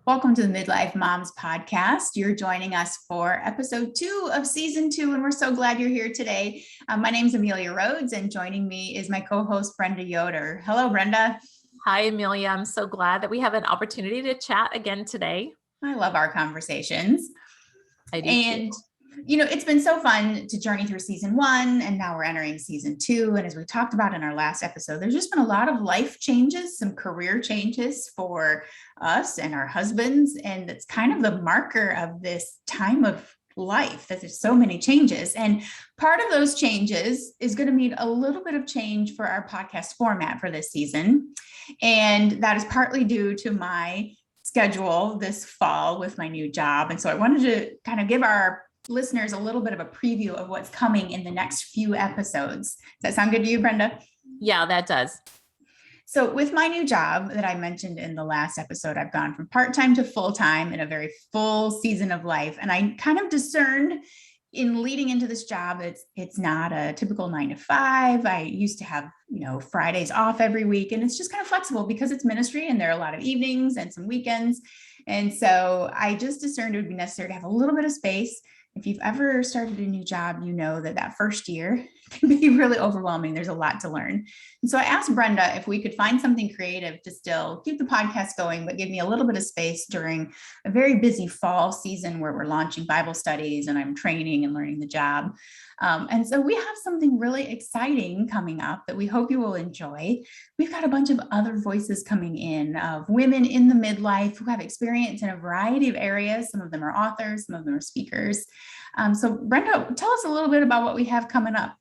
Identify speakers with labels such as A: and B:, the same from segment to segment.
A: Welcome to the Midlife Moms podcast. You're joining us for episode 2 of season 2, and we're so glad you're here today. My name is Amelia Rhodes, and joining me is my co-host, Brenda Yoder. Hello, Brenda.
B: Hi, Amelia. I'm so glad that we have an opportunity to chat again today.
A: I love our conversations.
B: I do
A: And
B: too.
A: it's been so fun to journey through season 1, and now we're entering season 2. And as we talked about in our last episode, there's just been a lot of life changes, some career changes for us and our husbands. And it's kind of the marker of this time of life that there's so many changes. And part of those changes is going to mean a little bit of change for our podcast format for this season. And that is partly due to my schedule this fall with my new job. And so I wanted to kind of give our listeners a little bit of a preview of what's coming in the next few episodes. Does that sound good to you, Brenda?
B: Yeah, that does.
A: So with my new job that I mentioned in the last episode, I've gone from part-time to full-time in a very full season of life. And I kind of discerned in leading into this job, it's not a typical 9 to 5. I used to have, Fridays off every week, and it's just kind of flexible because it's ministry and there are a lot of evenings and some weekends. And so I just discerned it would be necessary to have a little bit of space. If you've ever started a new job, you know that first year can be really overwhelming. There's a lot to learn. And so I asked Brenda if we could find something creative to still keep the podcast going, but give me a little bit of space during a very busy fall season where we're launching Bible studies and I'm training and learning the job. And so we have something really exciting coming up that we hope you will enjoy. We've got a bunch of other voices coming in of women in the midlife who have experience in a variety of areas. Some of them are authors, some of them are speakers. So Brenda, tell us a little bit about what we have coming up.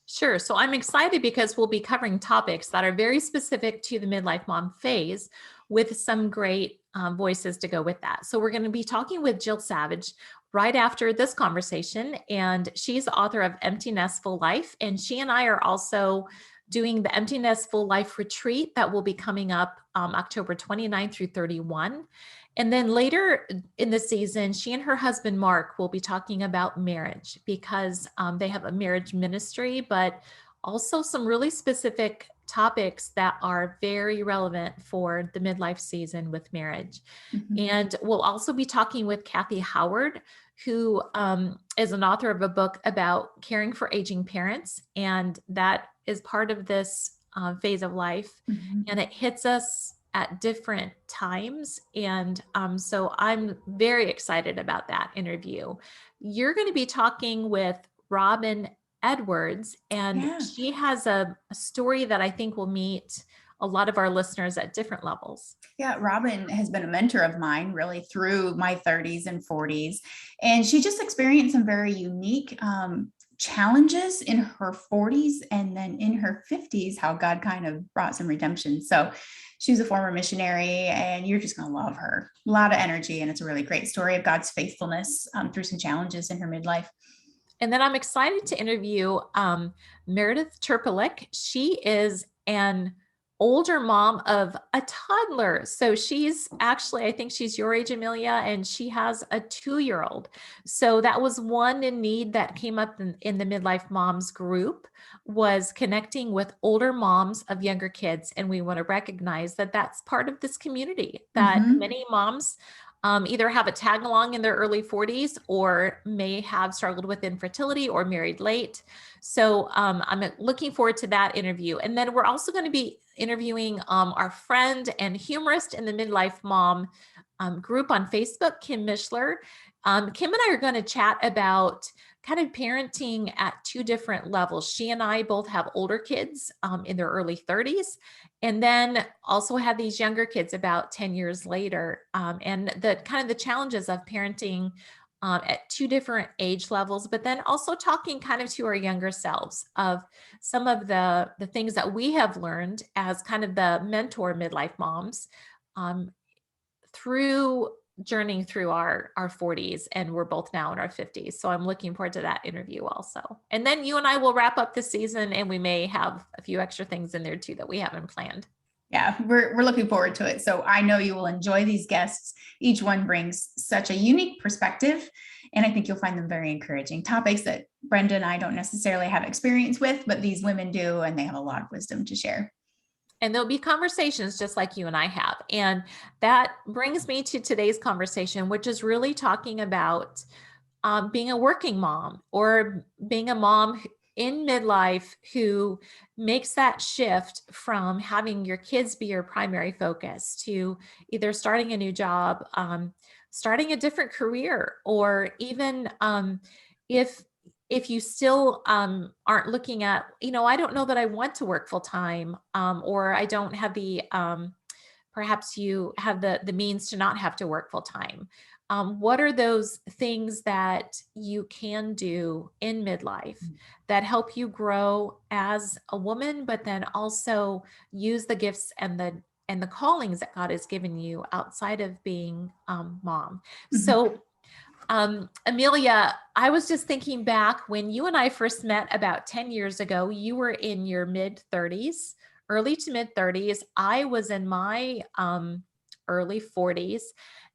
B: Sure. So I'm excited because we'll be covering topics that are very specific to the midlife mom phase with some great voices to go with that. So we're going to be talking with Jill Savage right after this conversation, and she's the author of Empty Nest Full Life. And she and I are also doing the Empty Nest Full Life retreat that will be coming up October 29 through 31. And then later in the season, she and her husband, Mark, will be talking about marriage because they have a marriage ministry, but also some really specific topics that are very relevant for the midlife season with marriage. Mm-hmm. And we'll also be talking with Kathy Howard, who is an author of a book about caring for aging parents. And that is part of this phase of life. Mm-hmm. And it hits us at different times. And so I'm very excited about that interview. You're going to be talking with Robin Edwards, and she has a story that I think will meet a lot of our listeners at different levels.
A: Yeah, Robin has been a mentor of mine really through my 30s and 40s. And she just experienced some very unique challenges in her 40s, and then in her 50s, how God kind of brought some redemption. So she's a former missionary, and you're just going to love her. A lot of energy, and it's a really great story of God's faithfulness through some challenges in her midlife.
B: And then I'm excited to interview Meredith Terpelick. She is an older mom of a toddler. So she's actually, I think she's your age, Amelia, and she has a 2-year-old. So that was one in need that came up in the Midlife Moms group, was connecting with older moms of younger kids. And we want to recognize that that's part of this community, that many moms either have a tag along in their early 40s or may have struggled with infertility or married late. So I'm looking forward to that interview. And then we're also going to be interviewing our friend and humorist in the Midlife Mom group on Facebook, Kim Mishler. Kim and I are going to chat about kind of parenting at 2 different levels. She and I both have older kids in their early 30s, and then also have these younger kids about 10 years later, and the kind of the challenges of parenting at 2 different age levels, but then also talking kind of to our younger selves of some of the things that we have learned as kind of the mentor midlife moms through journeying through our 40s, and we're both now in our 50s. So I'm looking forward to that interview also. And then you and I will wrap up the season, and we may have a few extra things in there too that we haven't planned.
A: Yeah, we're looking forward to it. So I know you will enjoy these guests. Each one brings such a unique perspective, and I think you'll find them very encouraging. Topics that Brenda and I don't necessarily have experience with, but these women do, and they have a lot of wisdom to share.
B: And there'll be conversations just like you and I have. And that brings me to today's conversation, which is really talking about being a working mom or being a mom in midlife who makes that shift from having your kids be your primary focus to either starting a new job, starting a different career, or even if you still aren't looking at, I don't know that I want to work full time, or I don't have the perhaps you have the means to not have to work full time. What are those things that you can do in midlife that help you grow as a woman, but then also use the gifts and the callings that God has given you outside of being mom?
A: Mhm.
B: So, Amelia, I was just thinking back when you and I first met about 10 years ago. You were in your mid 30s, early to mid 30s. I was in my early 40s,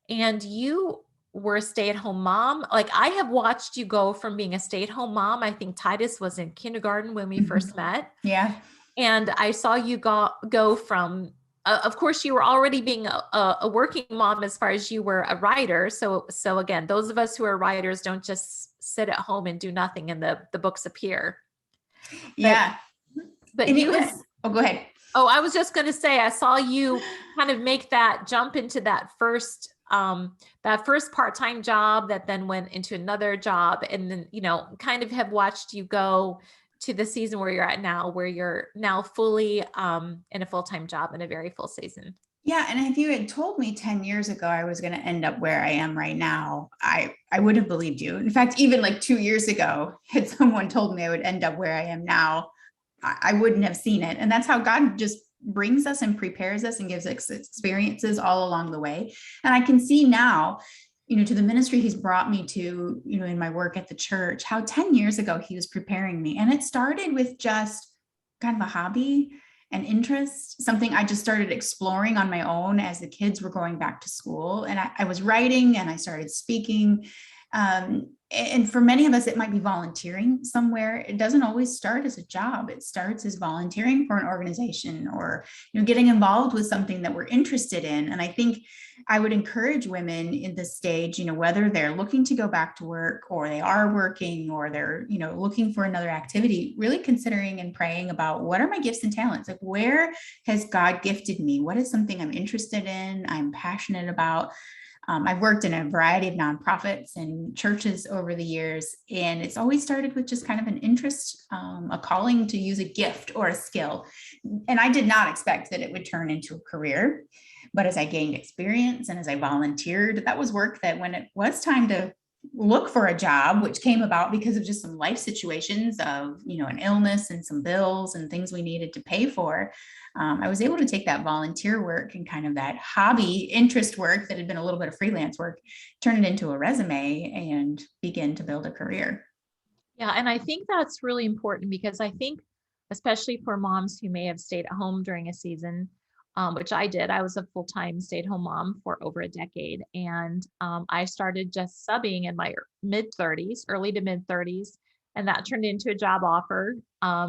B: and you were a stay-at-home mom. Like, I have watched you go from being a stay-at-home mom. I think Titus was in kindergarten when we first
A: Mhm.
B: met.
A: Yeah.
B: And I saw you go from, of course, you were already being a working mom as far as you were a writer. So again, those of us who are writers don't just sit at home and do nothing and the books appear. But
A: Yeah.
B: but
A: And it
B: you
A: was,
B: had,
A: oh, go ahead.
B: oh, I was just going to say, I saw you kind of make that jump into that first part-time job that then went into another job. And then, kind of have watched you go to the season where you're at now, where you're now fully in a full-time job in a very full season.
A: Yeah, and if you had told me 10 years ago I was going to end up where I am right now, I would have believed you. In fact, even like 2 years ago, had someone told me I would end up where I am now, I wouldn't have seen it. And that's how God just brings us and prepares us and gives us experiences all along the way. And I can see now, to the ministry he's brought me to, in my work at the church, how 10 years ago he was preparing me. And it started with just kind of a hobby and interest, something I just started exploring on my own as the kids were going back to school. And I was writing and I started speaking. And for many of us, it might be volunteering somewhere. It doesn't always start as a job. It starts as volunteering for an organization or, getting involved with something that we're interested in. And I think I would encourage women in this stage, whether they're looking to go back to work or they are working or they're, looking for another activity, really considering and praying about what are my gifts and talents? Like, where has God gifted me? What is something I'm interested in, I'm passionate about? I've worked in a variety of nonprofits and churches over the years, and it's always started with just kind of an interest, a calling to use a gift or a skill. And I did not expect that it would turn into a career. But as I gained experience and as I volunteered, that was work that when it was time to look for a job, which came about because of just some life situations of, an illness and some bills and things we needed to pay for, I was able to take that volunteer work and kind of that hobby interest work that had been a little bit of freelance work, turn it into a resume and begin to build a career.
B: Yeah, and I think that's really important because I think, especially for moms who may have stayed at home during a season, which I did, I was a full-time stay-at-home mom for over a decade. And I started just subbing in my mid 30s, early to mid 30s. And that turned into a job offer,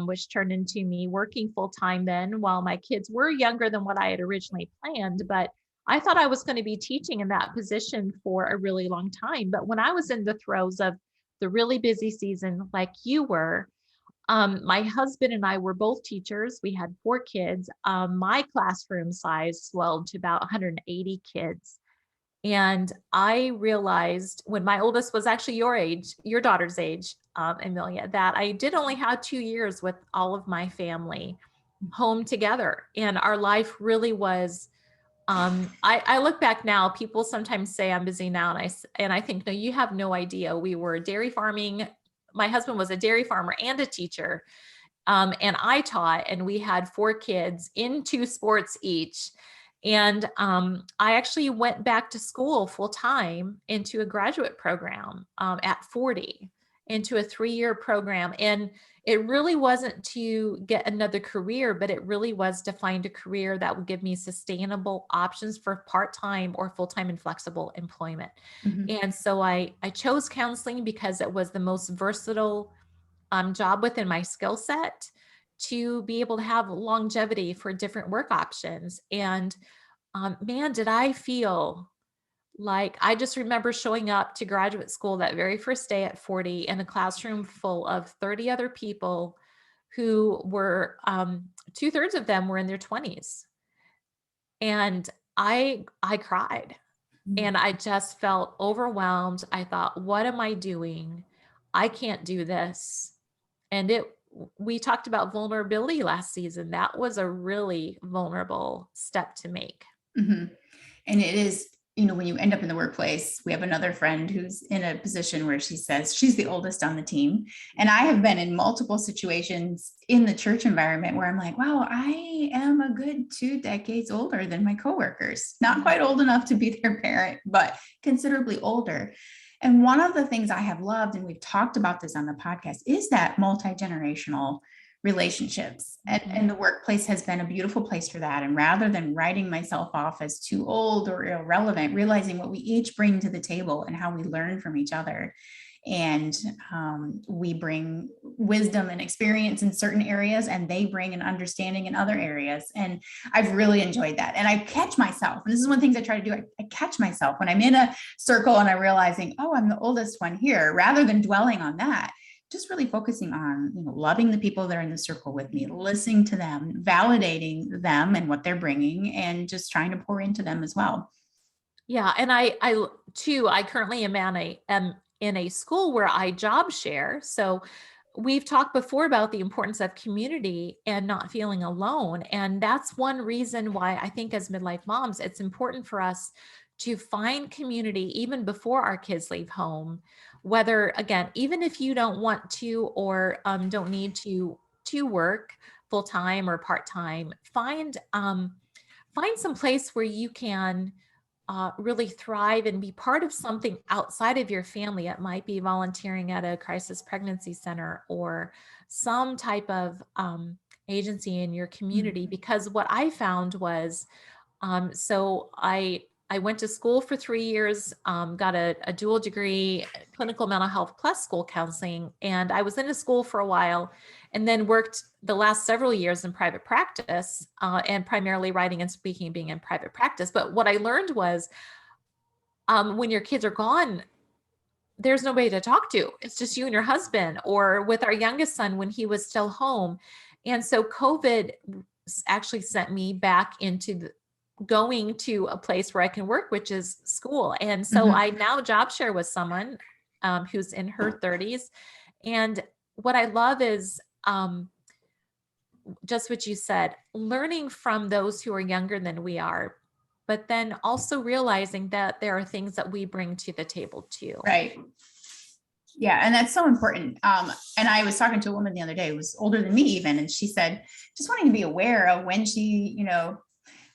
B: which turned into me working full-time then while my kids were younger than what I had originally planned. But I thought I was going to be teaching in that position for a really long time. But when I was in the throes of the really busy season like you were, my husband and I were both teachers. We had 4 kids. My classroom size swelled to about 180 kids. And I realized when my oldest was actually your age, your daughter's age, Amelia, that I did only have 2 years with all of my family home together. And our life really was, I look back now, people sometimes say I'm busy now. And I think, no, you have no idea. We were dairy farming. My husband was a dairy farmer and a teacher. And I taught, and we had 4 kids in 2 sports each. And I actually went back to school full time into a graduate program at 40, into a 3-year program. And it really wasn't to get another career, but it really was to find a career that would give me sustainable options for part-time or full-time and flexible employment.
A: Mhm.
B: And so I chose counseling because it was the most versatile job within my skill set. to be able to have longevity for different work options. And man, did I feel like I just remember showing up to graduate school that very first day at 40 in a classroom full of 30 other people who were, 2/3 of them were in their 20s. And I cried and I just felt overwhelmed. I thought, what am I doing? I can't do this. And we talked about vulnerability last season. That was a really vulnerable step to make.
A: Mhm. And it is, when you end up in the workplace, we have another friend who's in a position where she says she's the oldest on the team. And I have been in multiple situations in the church environment where I'm like, wow, I am a good 2 decades older than my coworkers. Not quite old enough to be their parent, but considerably older. And one of the things I have loved, and we've talked about this on the podcast, is that multi-generational relationships. And the workplace has been a beautiful place for that. And rather than writing myself off as too old or irrelevant, realizing what we each bring to the table and how we learn from each other. And we bring wisdom and experience in certain areas, and they bring an understanding in other areas. And I've really enjoyed that. And I catch myself, and this is one of the things I try to do. I catch myself when I'm in a circle and I'm realizing, oh, I'm the oldest one here, rather than dwelling on that. Just really focusing on, loving the people that are in the circle with me, listening to them, validating them and what they're bringing, and just trying to pour into them as well.
B: Yeah. And I too, I currently am in a school where I job share. So we've talked before about the importance of community and not feeling alone. And that's one reason why I think as midlife moms, it's important for us to find community even before our kids leave home. Whether, again, even if you don't want to or don't need to work full time or part time, find some place where you can really thrive and be part of something outside of your family. It might be volunteering at a crisis pregnancy center or some type of agency in your community. Because what I found was, so I went to school for 3 years, got a dual degree, clinical mental health plus school counseling. And I was in a school for a while and then worked the last several years in private practice and primarily writing and speaking, being in private practice. But what I learned was when your kids are gone, there's nobody to talk to. It's just you and your husband, or with our youngest son when he was still home. And so COVID actually sent me back into going to a place where I can work, which is school. And so I now job share with someone who's in her 30s. And what I love is just what you said, learning from those who are younger than we are, but then also realizing that there are things that we bring to the table too.
A: Right. Yeah. And that's so important. And I was talking to a woman the other day who was older than me even, and she said, just wanting to be aware of when she,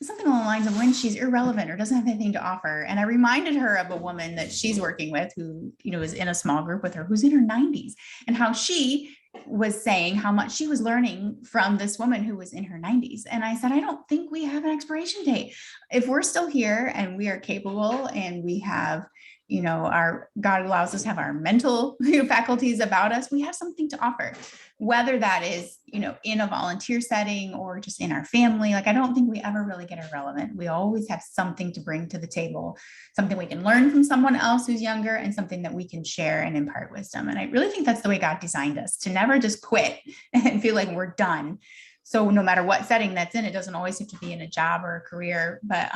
A: something along the lines of when she's irrelevant or doesn't have anything to offer. And I reminded her of a woman that she's working with who, is in a small group with her, who's in her 90s, and how she was saying how much she was learning from this woman who was in her 90s. And I said, I don't think we have an expiration date. If we're still here and we are capable and we have, our God allows us to have our mental faculties about us, we have something to offer, whether that is, in a volunteer setting or just in our family. Like, I don't think we ever really get irrelevant. We always have something to bring to the table, something we can learn from someone else who's younger, and something that we can share and impart wisdom. And I really think that's the way God designed us, to never just quit and feel like we're done. So no matter what setting that's in, it doesn't always have to be in a job or a career, but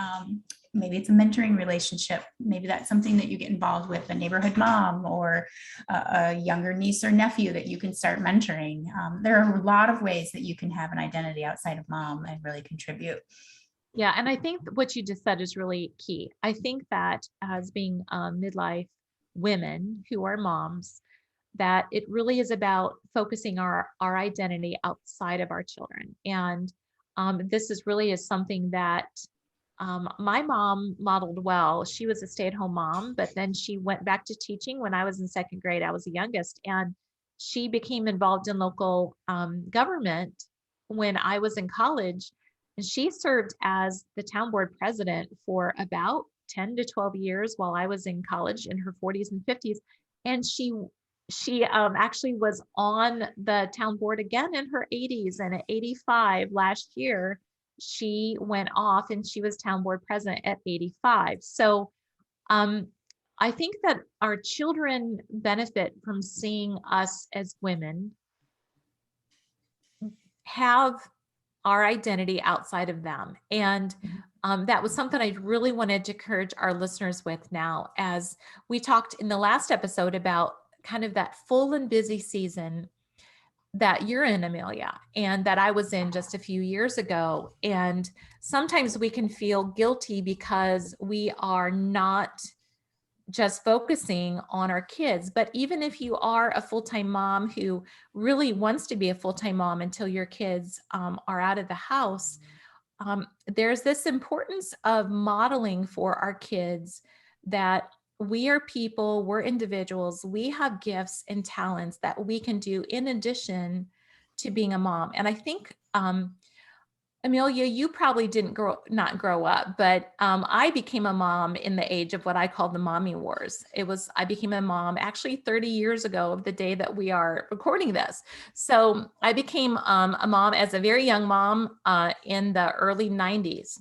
A: maybe it's a mentoring relationship. Maybe that's something that you get involved with, a neighborhood mom or a younger niece or nephew that you can start mentoring. There are a lot of ways that you can have an identity outside of mom and really contribute.
B: Yeah. And I think what you just said is really key. I think that as being midlife women who are moms, that it really is about focusing our identity outside of our children. And this is really is something that my mom modeled well. She was a stay-at-home mom, but then she went back to teaching when I was in second grade. I was the youngest, and she became involved in local government when I was in college. And she served as the town board president for about 10 to 12 years while I was in college in her 40s and 50s. And she actually was on the town board again in her 80s, and at 85 last year, she went off and she was town board president at 85. So um, I think that our children benefit from seeing us as women have our identity outside of them. And that was something I really wanted to encourage our listeners with now, as we talked in the last episode about kind of that full and busy season that you're in, Amelia, and that I was in just a few years ago. And sometimes we can feel guilty because we are not just focusing on our kids. But even if you are a full-time mom who really wants to be a full-time mom until your kids are out of the house, there's this importance of modeling for our kids that we are people, we're individuals, we have gifts and talents that we can do in addition to being a mom. And I think Amelia, you probably didn't not grow up, but I became a mom in the age of what I call the mommy wars. I became a mom actually 30 years ago of the day that we are recording this. So I became a mom as a very young mom in the early 90s.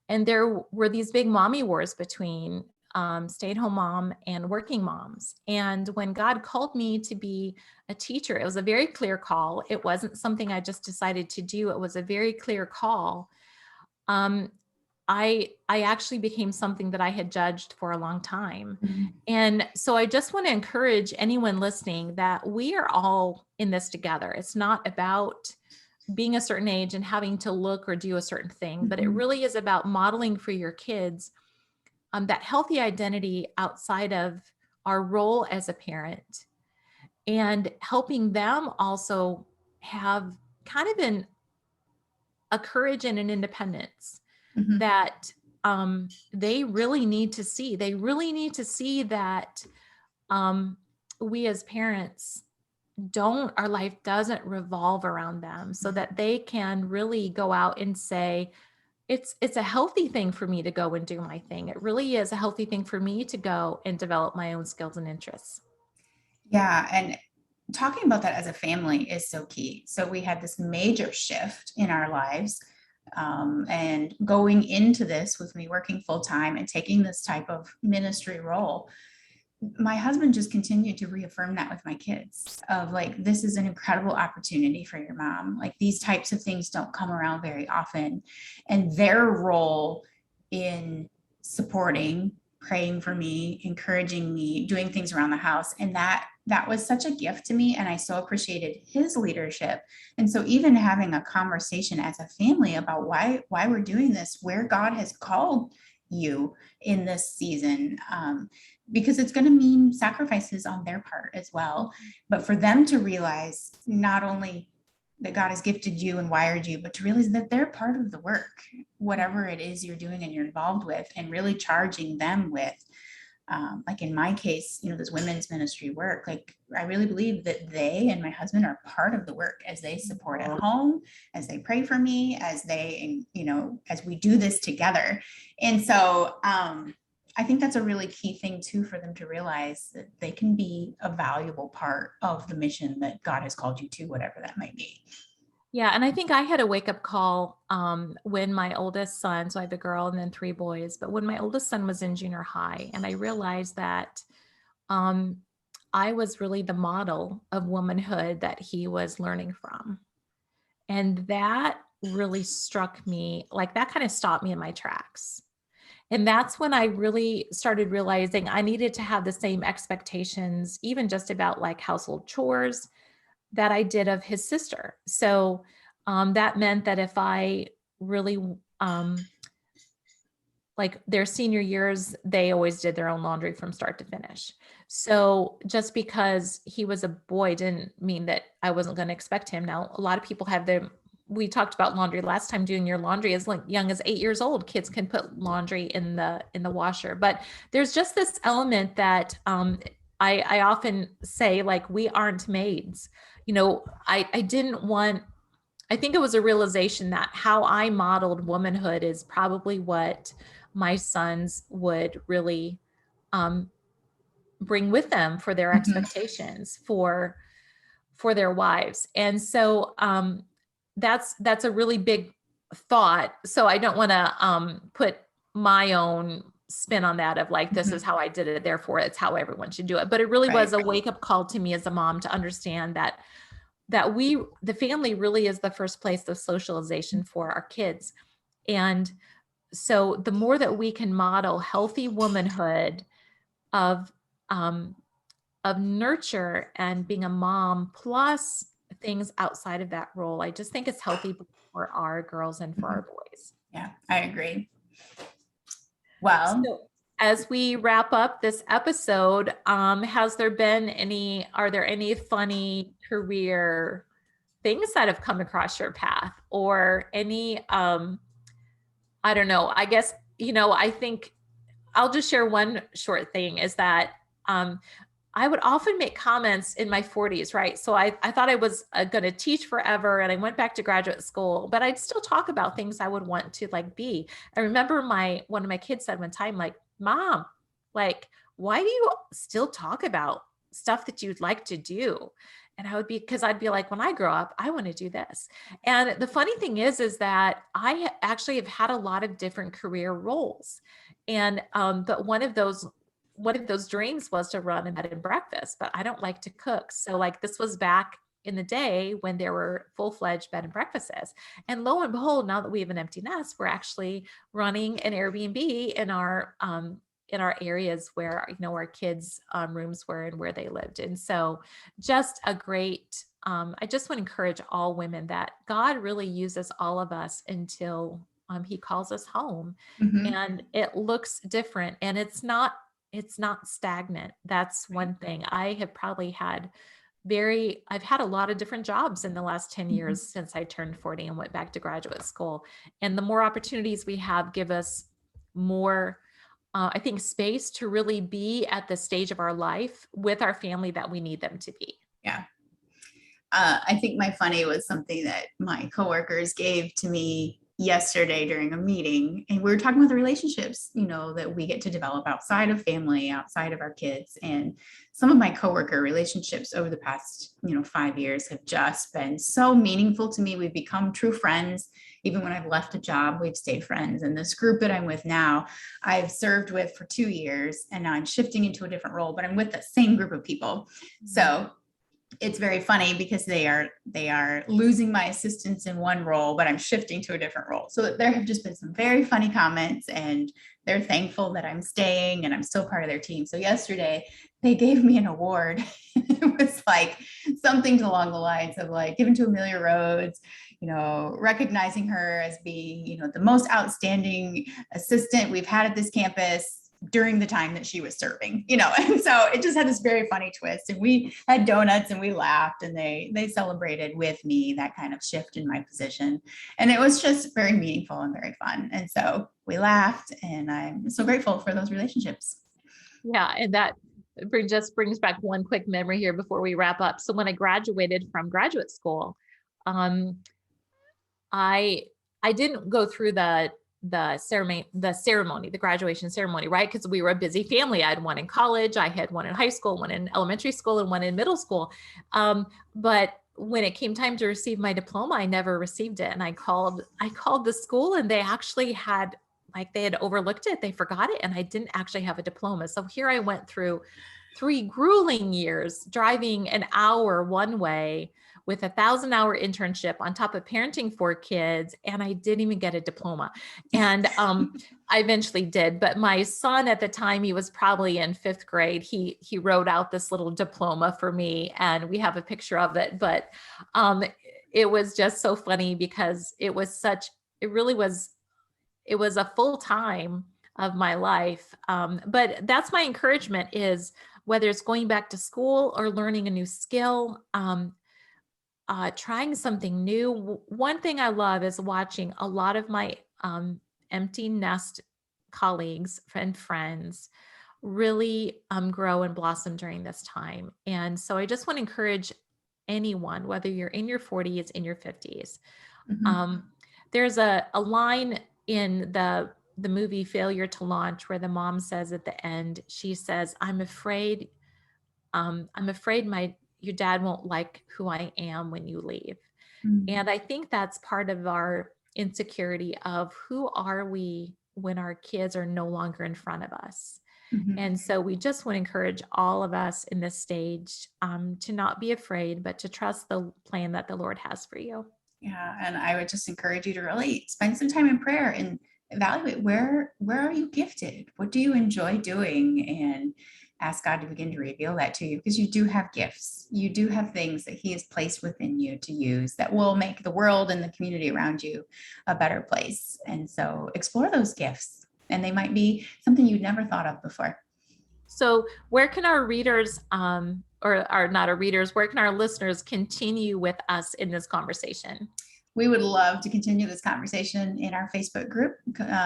B: And there were these big mommy wars between stay-at-home mom and working moms. And when God called me to be a teacher, it was a very clear call. It wasn't something I just decided to do. It was a very clear call. Um, I actually became something that I had judged for a long time.
A: Mm-hmm.
B: And so I just want to encourage anyone listening that we are all in this together. It's not about being a certain age and having to look or do a certain thing, but it really is about modeling for your kids that healthy identity outside of our role as a parent, and helping them also have kind of a courage and an independence
A: Mm-hmm.
B: that they really need to see. They really need to see that we as parents our life doesn't revolve around them, so that they can really go out and say, it's a healthy thing for me to go and do my thing. It really is a healthy thing for me to go and develop my own skills and interests.
A: Yeah. And talking about that as a family is so key. So we had this major shift in our lives. And going into this with me working full time and taking this type of ministry role, my husband just continued to reaffirm that with my kids of like, this is an incredible opportunity for your mom. Like these types of things don't come around very often. And their role in supporting, praying for me, encouraging me, doing things around the house. And that was such a gift to me. And I so appreciated his leadership. And so even having a conversation as a family about why we're doing this, where God has called you in this season, because it's going to mean sacrifices on their part as well. But for them to realize not only that God has gifted you and wired you, but to realize that they're part of the work, whatever it is you're doing and you're involved with, and really charging them with, like in my case, this women's ministry work, like I really believe that they and my husband are part of the work as they support at home, as they pray for me, as they, as we do this together. And so I think that's a really key thing too, for them to realize that they can be a valuable part of the mission that God has called you to, whatever that might be.
B: Yeah. And I think I had a wake up call when my oldest son, so I have a girl and then 3 boys, but when my oldest son was in junior high, and I realized that I was really the model of womanhood that he was learning from. And that really struck me, like that kind of stopped me in my tracks. And that's when I really started realizing I needed to have the same expectations, even just about like household chores, that I did of his sister. So that meant that if I really, like their senior years, they always did their own laundry from start to finish. So just because he was a boy didn't mean that I wasn't going to expect him. Now, a lot of people have we talked about laundry last time, doing your laundry as like young as 8 years old. Kids can put laundry in the washer, but there's just this element that I often say, like, we aren't maids. I didn't want, I think it was a realization that how I modeled womanhood is probably what my sons would really bring with them for their expectations for their wives. And so that's a really big thought. So I don't want to put my own spin on that of like, this is how I did it, therefore it's how everyone should do it. But it really was a wake-up call to me as a mom to understand that the family really is the first place of socialization for our kids. And so the more that we can model healthy womanhood of nurture and being a mom plus things outside of that role, I just think it's healthy for our girls and for our boys.
A: Yeah, I agree. Well,
B: so as we wrap up this episode, are there any funny career things that have come across your path, or any, I don't know, I guess, I think I'll just share one short thing is that, I would often make comments in my 40s, right? So I thought I was going to teach forever, and I went back to graduate school, but I'd still talk about things I would want to like be. I remember one of my kids said one time, like, Mom, like, why do you still talk about stuff that you'd like to do? And because I'd be like, when I grow up, I want to do this. And the funny thing is that I actually have had a lot of different career roles. And, but one of those dreams was to run a bed and breakfast, but I don't like to cook. So like, this was back in the day when there were full-fledged bed and breakfasts. And lo and behold, now that we have an empty nest, we're actually running an Airbnb in our areas where, our kids' rooms were and where they lived. And so just a great, I just want to encourage all women that God really uses all of us until he calls us home. And it looks different, and it's not stagnant. That's one thing. I have probably had I've had a lot of different jobs in the last 10 years since I turned 40 and went back to graduate school. And the more opportunities we have give us more, I think, space to really be at the stage of our life with our family that we need them to be.
A: Yeah. I think my funny was something that my coworkers gave to me yesterday during a meeting, and we were talking about the relationships, that we get to develop outside of family, outside of our kids. And some of my coworker relationships over the past, 5 years have just been so meaningful to me. We've become true friends. Even when I've left a job, we've stayed friends. And this group that I'm with now, I've served with for 2 years, and now I'm shifting into a different role, but I'm with the same group of people. So it's very funny because they are losing my assistance in one role, but I'm shifting to a different role. So there have just been some very funny comments, and they're thankful that I'm staying and I'm still part of their team. So yesterday they gave me an award. It was like something along the lines of like given to Amelia Rhodes, recognizing her as being, the most outstanding assistant we've had at this campus during the time that she was serving, and so it just had this very funny twist, and we had donuts and we laughed, and they celebrated with me that kind of shift in my position. And it was just very meaningful and very fun. And so we laughed, and I'm so grateful for those relationships.
B: Yeah. And that just brings back one quick memory here before we wrap up. So when I graduated from graduate school, I didn't go through the graduation ceremony, right? Because we were a busy family. I had one in college, I had one in high school, one in elementary school, and one in middle school. But when it came time to receive my diploma, I never received it. And I called the school, and they actually had, they had overlooked it. They forgot it. And I didn't actually have a diploma. So here I went through 3 grueling years, driving an hour one way with a 1,000-hour internship on top of parenting 4 kids. And I didn't even get a diploma. And I eventually did. But my son at the time, he was probably in 5th grade. He wrote out this little diploma for me, and we have a picture of it. But it was just so funny because it was a full time of my life. But that's my encouragement, is whether it's going back to school or learning a new skill, trying something new. One thing I love is watching a lot of my empty nest colleagues and friends really grow and blossom during this time. And so I just want to encourage anyone, whether you're in your 40s, in your 50s. There's a line in the the movie Failure to Launch, where the mom says at the end, she says, I'm afraid your dad won't like who I am when you leave.
A: Mm-hmm.
B: And I think that's part of our insecurity of who are we when our kids are no longer in front of us.
A: Mm-hmm.
B: And so we just want to encourage all of us in this stage to not be afraid, but to trust the plan that the Lord has for you.
A: Yeah. And I would just encourage you to really spend some time in prayer and evaluate where are you gifted? What do you enjoy doing? And ask God to begin to reveal that to you, because you do have gifts. You do have things that He has placed within you to use that will make the world and the community around you a better place. And so explore those gifts, and they might be something you'd never thought of before.
B: So where can our readers, or are not our readers, where can our listeners continue with us in this conversation?
A: We would love to continue this conversation in our Facebook group.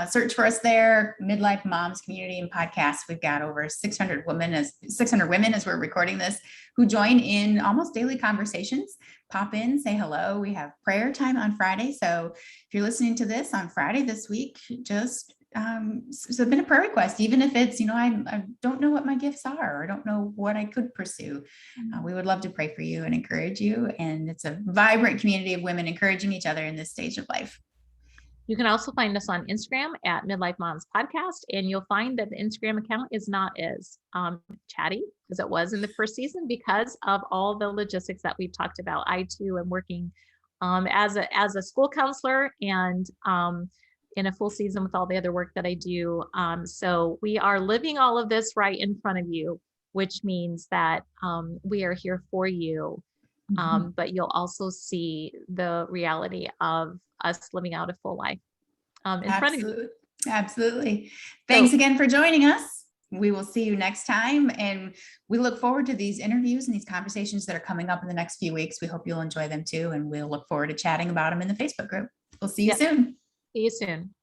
A: Search for us there, Midlife Moms Community and Podcast. We've got over 600 women as we're recording this, who join in almost daily conversations. Pop in, say hello. We have prayer time on Friday. So if you're listening to this on Friday this week, just submit a prayer request, even if it's, I don't know what my gifts are, or I don't know what I could pursue. We would love to pray for you and encourage you. And it's a vibrant community of women encouraging each other in this stage of life.
B: You can also find us on Instagram at Midlife Moms Podcast, and you'll find that the Instagram account is not as chatty as it was in the first season because of all the logistics that we've talked about. I too am working as a school counselor and in a full season with all the other work that I do. So we are living all of this right in front of you, which means that we are here for you. But you'll also see the reality of us living out a full life in front of you.
A: Absolutely. Thanks again for joining us. We will see you next time. And we look forward to these interviews and these conversations that are coming up in the next few weeks. We hope you'll enjoy them too. And we'll look forward to chatting about them in the Facebook group. We'll see you soon.
B: See you soon.